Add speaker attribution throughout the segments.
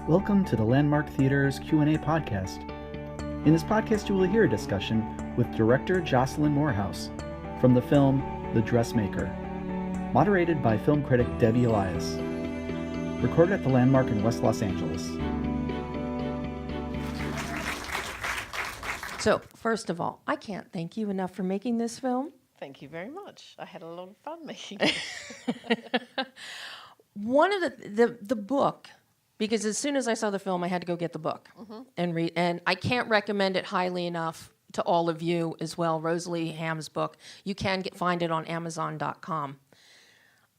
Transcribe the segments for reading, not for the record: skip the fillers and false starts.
Speaker 1: Welcome to the Landmark Theater's Q&A podcast. In this podcast, you will hear a discussion with director Jocelyn Moorhouse from the film The Dressmaker, moderated by film critic Debbie Elias. Recorded at the Landmark in West Los Angeles.
Speaker 2: So, first of all, I can't thank you enough for making this film.
Speaker 3: Thank you very much. I had a lot of fun making it.
Speaker 2: One of the book, because as soon as I saw the film, I had to go get the book and read. And I can't recommend it highly enough to all of you as well. Rosalie Ham's book. You can find it on Amazon.com.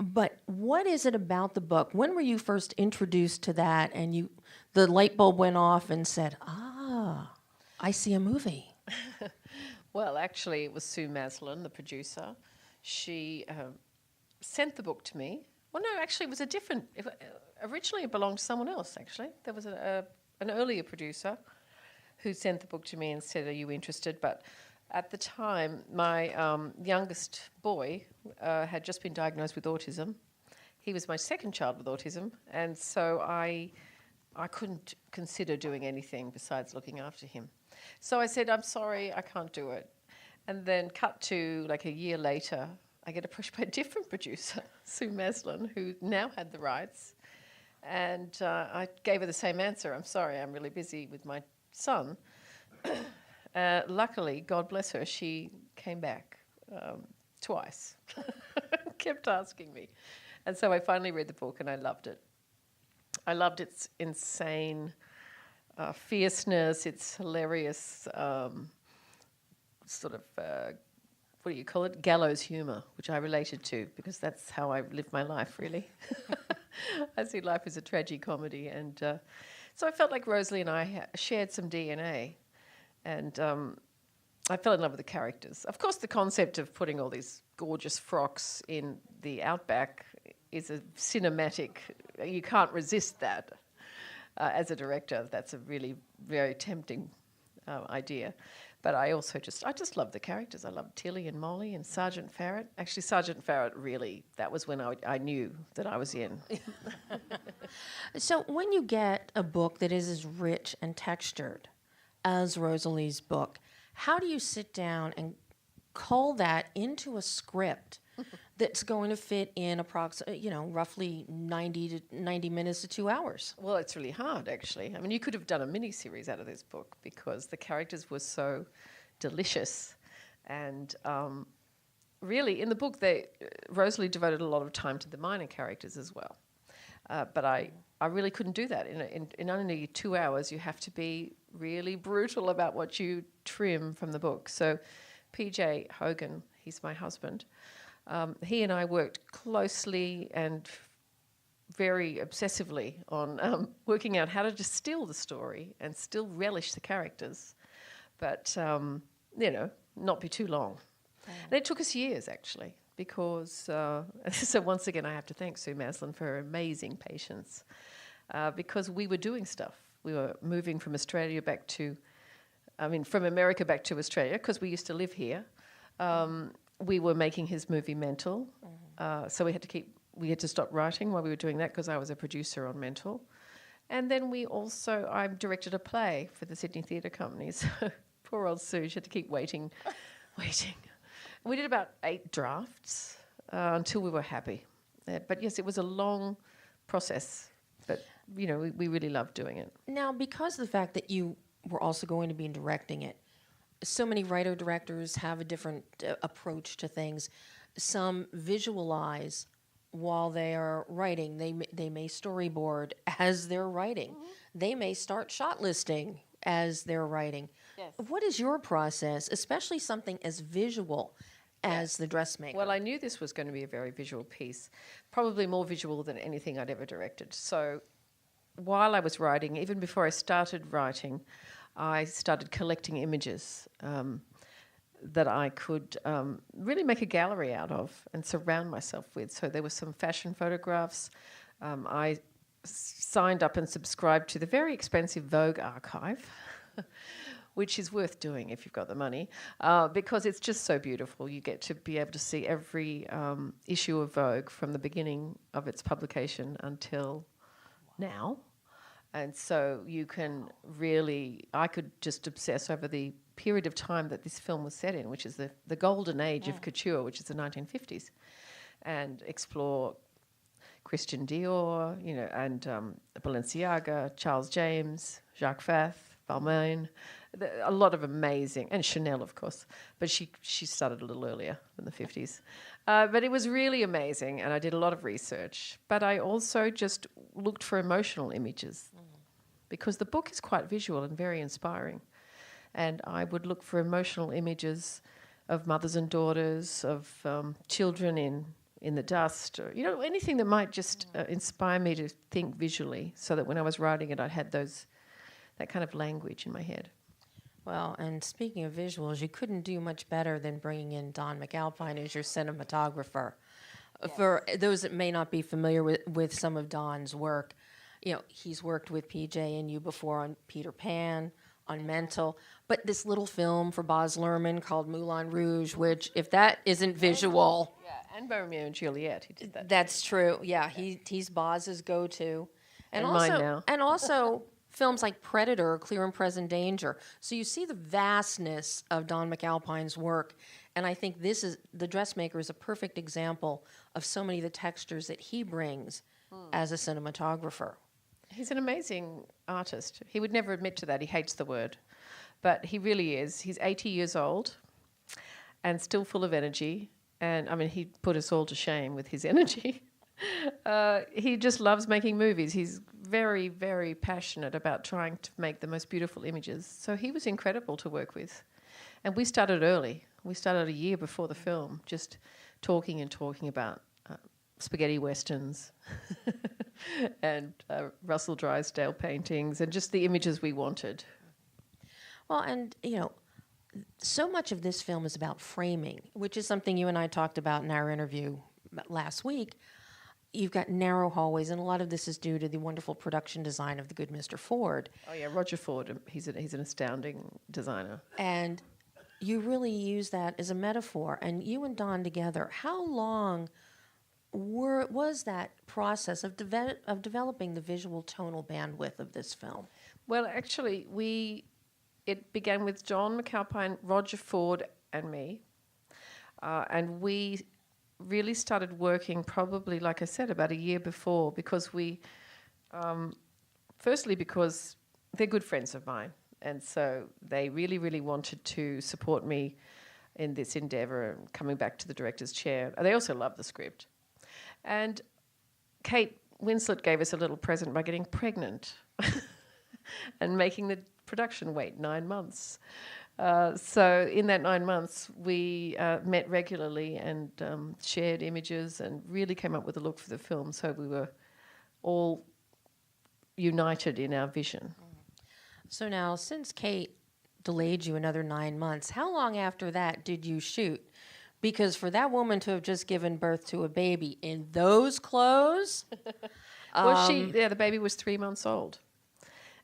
Speaker 2: But what is it about the book? When were you first introduced to that and the light bulb went off and said, I see a movie?
Speaker 3: Well, actually, it was Sue Maslin, the producer. She sent the book to me. Well, no, actually, it was originally it belonged to someone else, actually. There was an earlier producer who sent the book to me and said, are you interested? But at the time, my youngest boy had just been diagnosed with autism. He was my second child with autism, and so I couldn't consider doing anything besides looking after him. So I said, I'm sorry, I can't do it. And then cut to like a year later, I get approached by a different producer, Sue Maslin, who now had the rights. And I gave her the same answer. I'm sorry, I'm really busy with my son. Luckily, God bless her, she came back twice, kept asking me. And so I finally read the book and I loved it. I loved its insane fierceness, its hilarious sort of, what do you call it, gallows humour, which I related to because that's how I live my life, really. I see life as a tragicomedy. And so I felt like Rosalie and I shared some DNA. And I fell in love with the characters. Of course, the concept of putting all these gorgeous frocks in the outback is a cinematic, you can't resist that. As a director, that's a really very tempting idea. But I also just love the characters. I love Tilly and Molly and Sergeant Farrett. Actually, Sergeant Farrett really, that was when I knew that I was in.
Speaker 2: So when you get a book that is as rich and textured as Rosalie's book, how do you sit down and cull that into a script that's going to fit in roughly 90 minutes to 2 hours?
Speaker 3: Well, it's really hard, actually. I mean, you could have done a mini-series out of this book because the characters were so delicious. And really, in the book, Rosalie devoted a lot of time to the minor characters as well. But I really couldn't do that. In only 2 hours, you have to be really brutal about what you trim from the book. So PJ Hogan, he's my husband, he and I worked closely and very obsessively on working out how to distill the story and still relish the characters, but, not be too long. And it took us years, actually, because, so once again, I have to thank Sue Maslin for her amazing patience, because we were doing stuff. We were moving from America back to Australia, because we used to live here. We were making his movie Mental, so we had to stop writing while we were doing that because I was a producer on Mental. And then I directed a play for the Sydney Theatre Company, so poor old Sue, she had to keep waiting. We did about 8 drafts until we were happy. But yes, it was a long process, but we really loved doing it.
Speaker 2: Now, because of the fact that you were also going to be directing it, so many writer-directors have a different approach to things. Some visualize while they are writing. They may storyboard as they're writing. Mm-hmm. They may start shot listing as they're writing. Yes. What is your process, especially something as visual as The Dressmaker?
Speaker 3: Well, I knew this was going to be a very visual piece, probably more visual than anything I'd ever directed. So while I was writing, even before I started writing, I started collecting images that I could really make a gallery out of and surround myself with. So there were some fashion photographs. I signed up and subscribed to the very expensive Vogue archive, which is worth doing if you've got the money, because it's just so beautiful. You get to be able to see every issue of Vogue from the beginning of its publication until now. And so you can really, I could just obsess over the period of time that this film was set in, which is the golden age of couture, which is the 1950s, and explore Christian Dior, and Balenciaga, Charles James, Jacques Fath, Balmain, a lot of amazing, and Chanel, of course, but she started a little earlier than the 50s. But it was really amazing, and I did a lot of research. But I also just looked for emotional images because the book is quite visual and very inspiring. And I would look for emotional images of mothers and daughters, of children in the dust, or anything that might just inspire me to think visually, so that when I was writing it, I had that kind of language in my head.
Speaker 2: Well, and speaking of visuals, you couldn't do much better than bringing in Don McAlpine as your cinematographer. Yes. For those that may not be familiar with some of Don's work, he's worked with PJ and you before on Peter Pan, on Mental, but this little film for Baz Luhrmann called Moulin Rouge, which, if that isn't visual...
Speaker 3: And Romeo and Juliet, he did that.
Speaker 2: That's true, yeah. He's Baz's go-to.
Speaker 3: And also, mine now.
Speaker 2: And also... films like Predator, Clear and Present Danger. So you see the vastness of Don McAlpine's work, and I think The Dressmaker is a perfect example of so many of the textures that he brings as a cinematographer.
Speaker 3: He's an amazing artist. He would never admit to that. He hates the word. But he really is. He's 80 years old and still full of energy. And, he put us all to shame with his energy. He just loves making movies. He's very, very passionate about trying to make the most beautiful images. So he was incredible to work with. And we started early. We started a year before the film, just talking about spaghetti westerns and Russell Drysdale paintings and just the images we wanted.
Speaker 2: Well, and, so much of this film is about framing, which is something you and I talked about in our interview last week. You've got narrow hallways, and a lot of this is due to the wonderful production design of the good Mr. Ford.
Speaker 3: Oh, yeah, Roger Ford, he's an astounding designer.
Speaker 2: And you really use that as a metaphor. And you and Don together, how long was that process of developing the visual tonal bandwidth of this film?
Speaker 3: Well, actually, it began with John McAlpine, Roger Ford, and me. And we really started working probably, like I said, about a year before, because firstly because they're good friends of mine, and so they really, really wanted to support me in this endeavour, coming back to the director's chair. They also loved the script. And Kate Winslet gave us a little present by getting pregnant and making the production wait 9 months. So in that 9 months, we met regularly and shared images and really came up with a look for the film. So we were all united in our vision.
Speaker 2: So now, since Kate delayed you another 9 months, how long after that did you shoot? Because for that woman to have just given birth to a baby in those clothes...
Speaker 3: Well, the baby was 3 months old.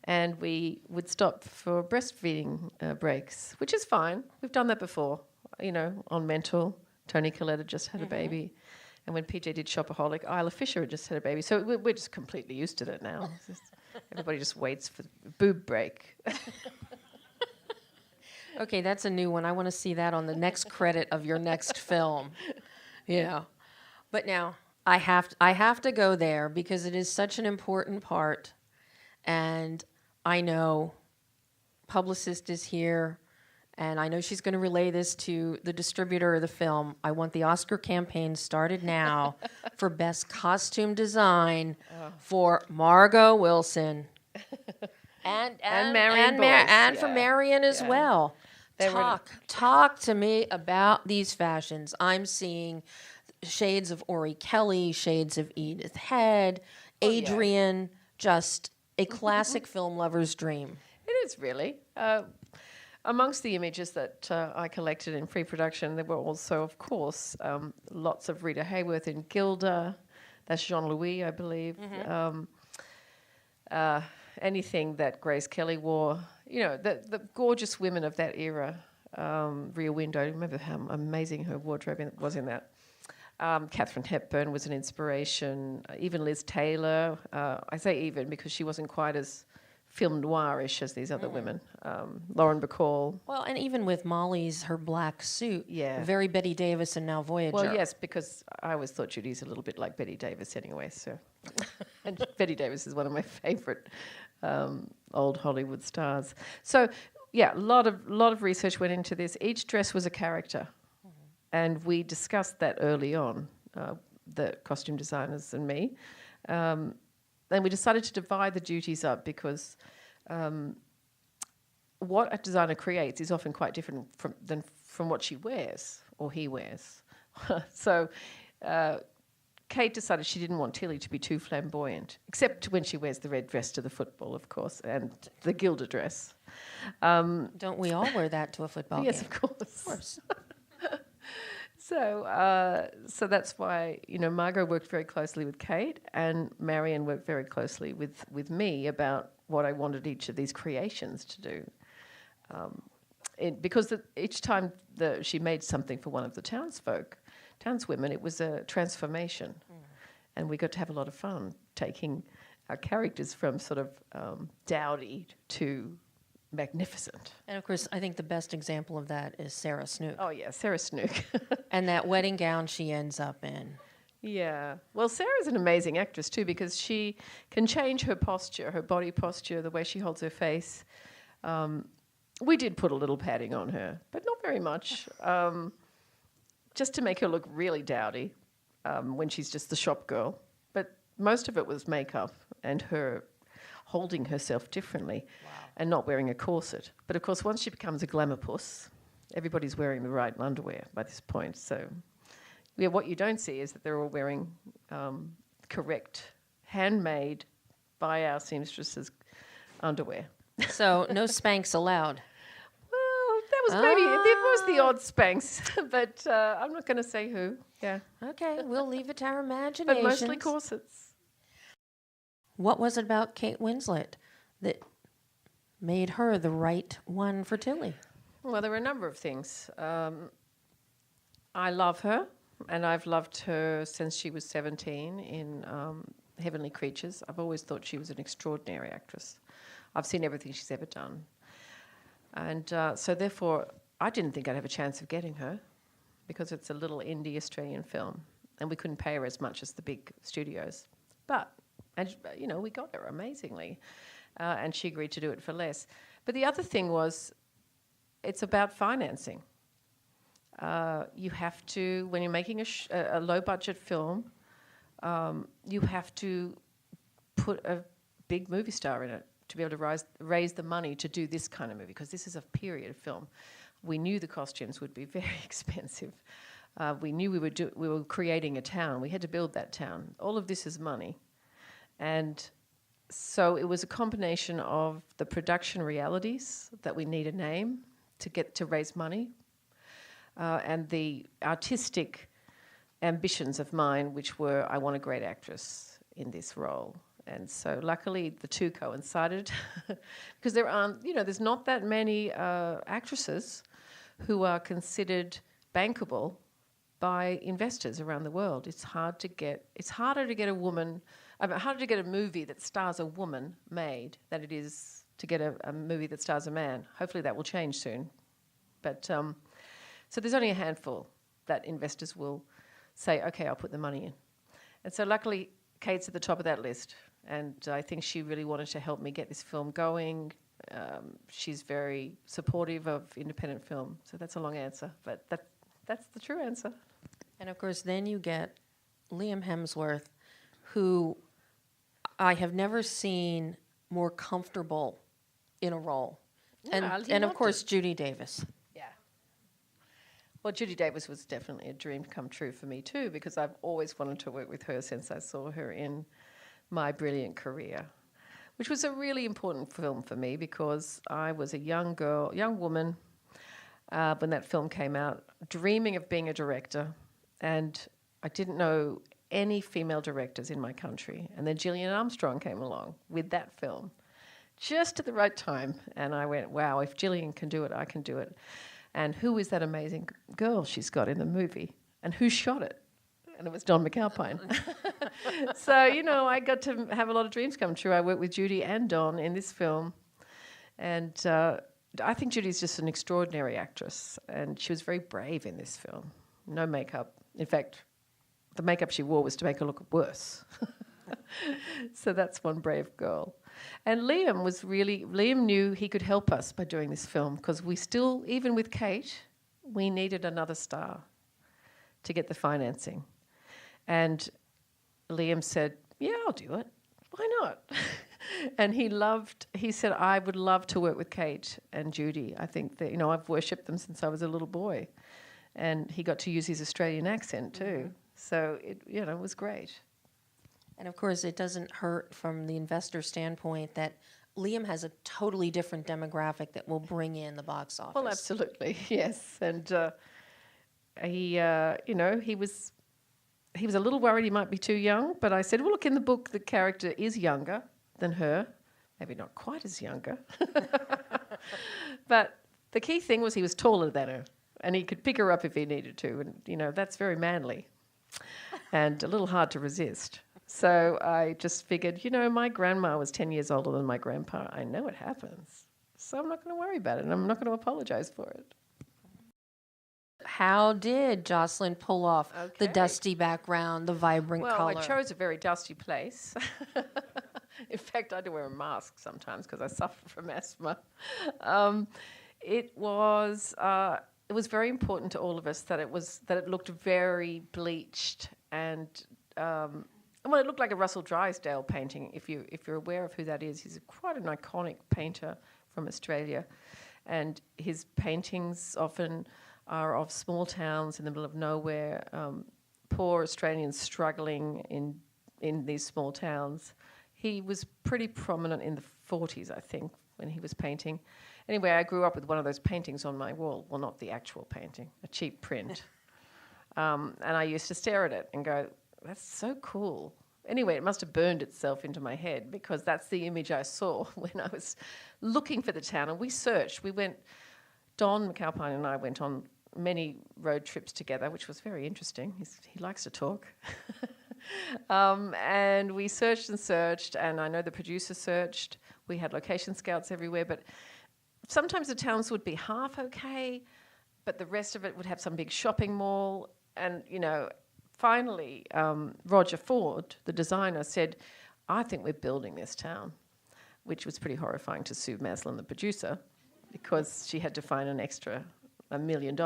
Speaker 3: And we would stop for breastfeeding breaks, which is fine. We've done that before, on Mental. Toni Collette had just had a baby. And when PJ did Shopaholic, Isla Fisher had just had a baby. So we're just completely used to that now. Everybody just waits for the boob break.
Speaker 2: Okay, that's a new one. I want to see that on the next credit of your next film. Yeah. But now, I have to go there because it is such an important part. And I know publicist is here, and I know she's going to relay this to the distributor of the film. I want the Oscar campaign started now for Best Costume Design for Margot Wilson. And
Speaker 3: Marion Boyce,
Speaker 2: for Marion as well. Talk to me about these fashions. I'm seeing shades of Ori Kelly, shades of Edith Head, Adrian, just a classic film lover's dream.
Speaker 3: It is really. Amongst the images that I collected in pre-production, there were also, of course, lots of Rita Hayworth in Gilda. That's Jean-Louis, I believe. Anything that Grace Kelly wore. The gorgeous women of that era. Rear Window, remember how amazing her wardrobe was in that. Katharine Hepburn was an inspiration. Even Liz Taylor. I say even because she wasn't quite as film noirish as these other women. Lauren Bacall.
Speaker 2: Well, and even with Molly's, her black suit,
Speaker 3: Yeah.
Speaker 2: very Betty Davis and now Voyager.
Speaker 3: Well, yes, because I always thought Judy's a little bit like Betty Davis anyway. So, and Betty Davis is one of my favourite old Hollywood stars. So, yeah, a lot of research went into this. Each dress was a character, and we discussed that early on, the costume designers and me. And we decided to divide the duties up because what a designer creates is often quite different from what she wears or he wears. So Kate decided she didn't want Tilly to be too flamboyant, except when she wears the red dress to the football, of course, and the Gilda dress.
Speaker 2: Don't we all wear that to a football
Speaker 3: Yes,
Speaker 2: game?
Speaker 3: of course.
Speaker 2: Of course.
Speaker 3: So that's why, Margot worked very closely with Kate, and Marion worked very closely with me about what I wanted each of these creations to do. Because each time she made something for one of the townswomen, it was a transformation. And we got to have a lot of fun taking our characters from sort of dowdy to magnificent.
Speaker 2: And of course, I think the best example of that is Sarah Snook.
Speaker 3: Oh, yeah, Sarah Snook.
Speaker 2: And that wedding gown she ends up in.
Speaker 3: Yeah. Well, Sarah's an amazing actress too because she can change her posture, her body posture, the way she holds her face. We did put a little padding on her, but not very much, just to make her look really dowdy when she's just the shop girl. But most of it was makeup and her holding herself differently. Wow. And not wearing a corset. But of course, once she becomes a glamour puss, everybody's wearing the right underwear by this point. So, yeah, what you don't see is that they're all wearing correct, handmade by our seamstresses underwear.
Speaker 2: So no Spanx allowed.
Speaker 3: Well, that was maybe there was the odd Spanx, but I'm not going to say who. Yeah.
Speaker 2: Okay, we'll leave it to our
Speaker 3: But
Speaker 2: imaginations.
Speaker 3: mostly corsets.
Speaker 2: What was it about Kate Winslet that made her the right one for Tilly?
Speaker 3: Well, there were a number of things. I love her, and I've loved her since she was 17 in Heavenly Creatures. I've always thought she was an extraordinary actress. I've seen everything she's ever done. And so therefore, I didn't think I'd have a chance of getting her because it's a little indie Australian film, and we couldn't pay her as much as the big studios. But, we got her amazingly. And she agreed to do it for less. But the other thing was, it's about financing. You have to, when you're making a low-budget film, you have to put a big movie star in it to be able to raise the money to do this kind of movie, because this is a period film. We knew the costumes would be very expensive. We knew we were creating a town. We had to build that town. All of this is money. And so it was a combination of the production realities that we need a name to raise money, and the artistic ambitions of mine, which were I want a great actress in this role. And so luckily the two coincided because there's not that many actresses who are considered bankable by investors around the world. It's harder to get a woman. Harder to get a movie that stars a woman made than it is to get a movie that stars a man. Hopefully that will change soon. But so there's only a handful that investors will say, okay, I'll put the money in. And so luckily Kate's at the top of that list. And I think she really wanted to help me get this film going. She's very supportive of independent film. So that's a long answer, but that's the true answer.
Speaker 2: And of course, then you get Liam Hemsworth, who I have never seen more comfortable in a role.
Speaker 3: Yeah,
Speaker 2: and of course, Judy Davis.
Speaker 3: Yeah. Well, Judy Davis was definitely a dream come true for me too, because I've always wanted to work with her since I saw her in My Brilliant Career, which was a really important film for me because I was a young woman when that film came out, dreaming of being a director, and I didn't know any female directors in my country. And then Gillian Armstrong came along with that film just at the right time. And I went, wow, if Gillian can do it, I can do it. And who is that amazing girl she's got in the movie? And who shot it? and it was Don McAlpine. So, you know, I got to have a lot of dreams come true. I worked with Judy and Don in this film, and I think Judy's just an extraordinary actress, and she was very brave in this film. No makeup. In fact, the makeup she wore was to make her look worse. So that's one brave girl. And Liam knew he could help us by doing this film, because we still, even with Kate, we needed another star to get the financing. And Liam said, yeah, I'll do it. Why not? And he said, I would love to work with Kate and Judy. I think that, you know, I've worshipped them since I was a little boy. And he got to use his Australian accent too. Mm-hmm. So it was great.
Speaker 2: And of course, it doesn't hurt from the investor standpoint that Liam has a totally different demographic that will bring in the box office.
Speaker 3: Well, absolutely, yes. And he was a little worried he might be too young, but I said, well, look, in the book, the character is younger than her, maybe not quite as younger. But the key thing was he was taller than her, and he could pick her up if he needed to, and, you know, that's very manly and a little hard to resist. So I just figured, you know, my grandma was 10 years older than my grandpa. I know it happens, so I'm not going to worry about it, and I'm not going to apologise for it.
Speaker 2: How did Jocelyn pull off the dusty background, the vibrant color?
Speaker 3: Well, I chose a very dusty place. In fact, I had to wear a mask sometimes because I suffer from asthma. It was very important to all of us that it looked very bleached and it looked like a Russell Drysdale painting. If you're aware of who that is, he's quite an iconic painter from Australia, and his paintings often are of small towns in the middle of nowhere, poor Australians struggling in these small towns. He was pretty prominent in the 40s, I think, when he was painting. Anyway, I grew up with one of those paintings on my wall. Well, not the actual painting, a cheap print. And I used to stare at it and go, that's so cool. Anyway, it must have burned itself into my head, because that's the image I saw when I was looking for the town. And we searched. Don McAlpine and I went on many road trips together, which was very interesting. He likes to talk. And we searched and searched, and I know the producer searched. We had location scouts everywhere, but sometimes the towns would be half okay, but the rest of it would have some big shopping mall. And, you know, finally, Roger Ford, the designer, said, I think we're building this town, which was pretty horrifying to Sue Maslin, the producer, because she had to find an extra $1 million,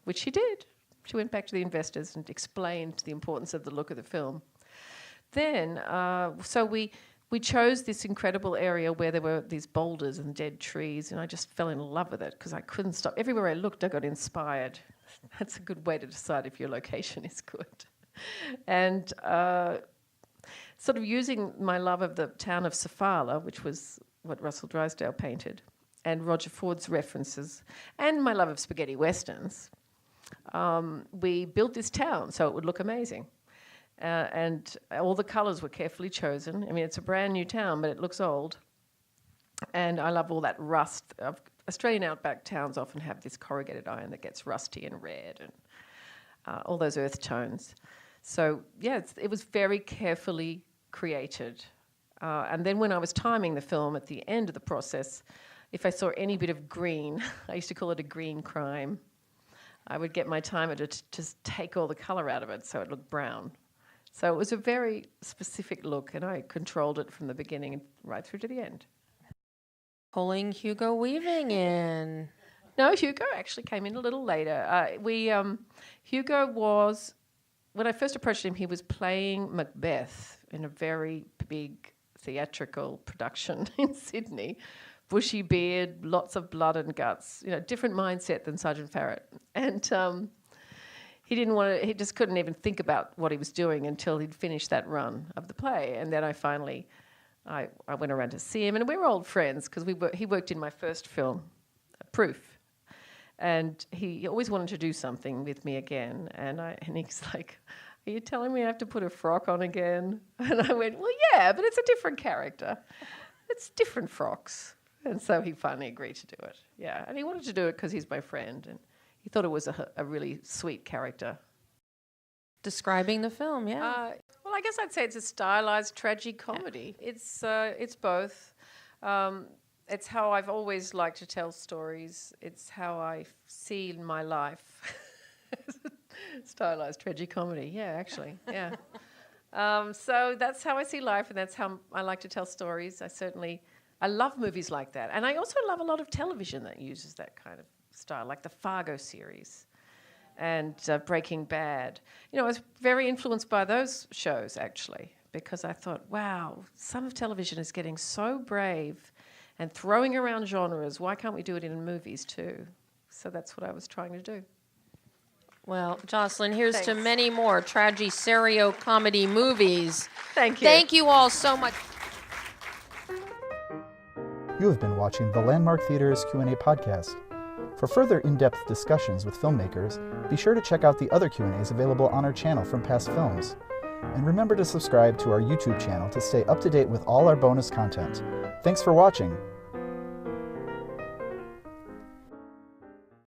Speaker 3: which she did. She went back to the investors and explained the importance of the look of the film. Then, so we chose this incredible area where there were these boulders and dead trees, and I just fell in love with it because I couldn't stop. Everywhere I looked, I got inspired. That's a good way to decide if your location is good. And sort of using my love of the town of Sofala, which was what Russell Drysdale painted, and Roger Ford's references, and my love of spaghetti westerns, we built this town so it would look amazing. And all the colours were carefully chosen. I mean, it's a brand new town, but it looks old. And I love all that rust. Australian outback towns often have this corrugated iron that gets rusty and red, and all those earth tones. So, yeah, it was very carefully created. And then when I was timing the film at the end of the process, if I saw any bit of green, I used to call it a green crime, I would get my timer to just take all the colour out of it so it looked brown. So it was a very specific look, and I controlled it from the beginning right through to the end.
Speaker 2: Pulling Hugo Weaving in.
Speaker 3: No, Hugo actually came in a little later. Hugo was, when I first approached him, he was playing Macbeth in a very big theatrical production in Sydney. Bushy beard, lots of blood and guts, different mindset than Sergeant Farrett. And he just couldn't even think about what he was doing until he'd finished that run of the play. And then I went around to see him, and we were old friends because he worked in my first film, Proof. And he always wanted to do something with me again. And he's like, are you telling me I have to put a frock on again? And I went, well, yeah, but it's a different character. It's different frocks. And so he finally agreed to do it. Yeah, and he wanted to do it because he's my friend, and he thought it was a really sweet character.
Speaker 2: describing the film, yeah.
Speaker 3: Well, I guess I'd say it's a stylized tragicomedy. It's both. It's how I've always liked to tell stories. It's how I see my life. Stylized tragicomedy, yeah, actually, yeah. So that's how I see life, and that's how I like to tell stories. I love movies like that. And I also love a lot of television that uses that kind of style, like the Fargo series and Breaking Bad. You know, I was very influenced by those shows, actually, because I thought, wow, some of television is getting so brave and throwing around genres. Why can't we do it in movies, too? So that's what I was trying to do.
Speaker 2: Well, Jocelyn, here's
Speaker 3: Thanks.
Speaker 2: to many more tragi-serio comedy movies.
Speaker 3: Thank you.
Speaker 2: Thank you all so much.
Speaker 1: You have been watching the Landmark Theater's Q&A podcast. For further in-depth discussions with filmmakers, be sure to check out the other Q&As available on our channel from past films. And remember to subscribe to our YouTube channel to stay up to date with all our bonus content. Thanks for watching.